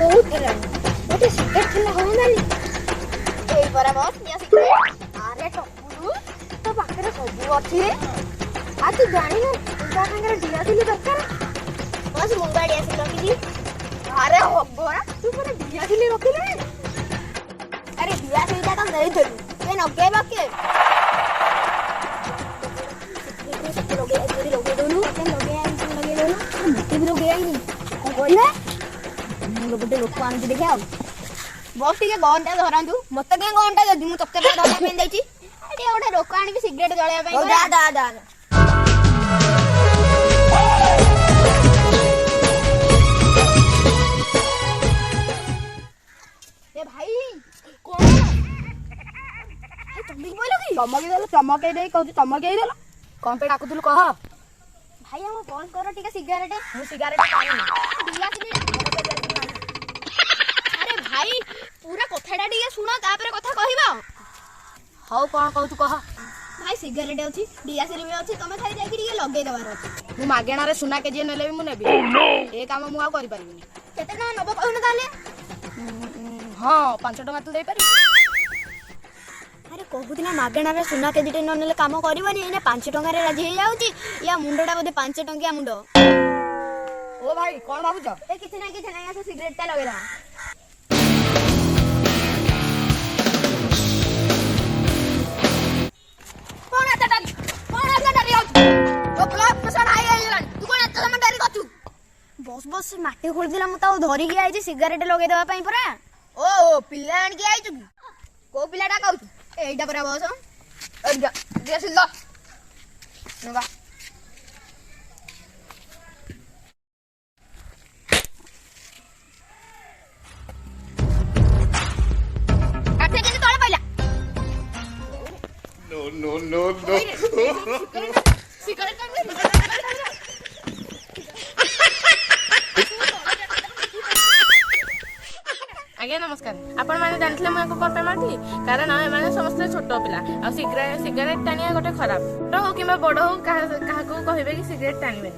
बहुत हेलानी गोटे सिगरेट खेला होइनानी एई परा बस निया सिगरेट अरे टपुरु तो पाखरे सब अछि आ तू जानि न ता संगे दिया दिली दरकार बस मुंगाडी आसी रखिली अरे होबरा तू कोने दिया दिली रखिले अरे दिया दिली तो नहीं देलु ए नगे बाके लगे दोनु मते भी लगे आइनी को कहले गोटे लोक आन देखे आ बस टिके गनटा धरंतु मते के गनटा जदी मु तके धरया पेन दैछि एटी गोटे लोक आनी सिगरेट जळया पे दा दा दा ए भाई कोन तुम भी बोलो की चमके दे कहू चमके देला कोन पे डाकुतुल कह भाई हम फोन करो टिके सिगरेट मु सिगरेट पानी दिया अरे भाई पूरा कथाटा टिके सुनो तापर कथा कहबा हौ कोन कहू तू कह भाई सिगरेट अछि डियासिल भी अछि तमे खाली जाई टिके लगे देबार अछि मु मागेणा रे सुना के जे नेले भी मु नेबी ए काम मु आ करि परिबिनी केते ना नबो कहू न ताले हां 5 टका तू दे पारी अरे कहूती मागेणा रे सुना के दिटे न नेले काम करबनी एने 5 टका रे राजी हे जाउची या मुंडटा बोधे 5 टंकिया मुंड ओ भाई कोन बाबू छ ए किछ ना ऐसे सिगरेट ता लगेला कोन आता डरी तो क्लब पसन आई तू कोन आता मन डरी कछु बस से माटी खोल दिला म ता धरी के आइजी सिगरेट लगे देबा पई परा ओ पिल्ला आन के आइछु को पिल्लाटा कहू एइटा परा बस अरे दे सिल्ला नगा काटे के तोळे पहिला नो सिगरेट आज्ञा नमस्कार आपण माने जानथिले म एको करपे मारथि कारण एमाने समस्त छोट पिला आ सिगरेट टानिया गोटे खराब तो हो किबा बड़ हो काहा को कहबे कि सिगरेट टानिबे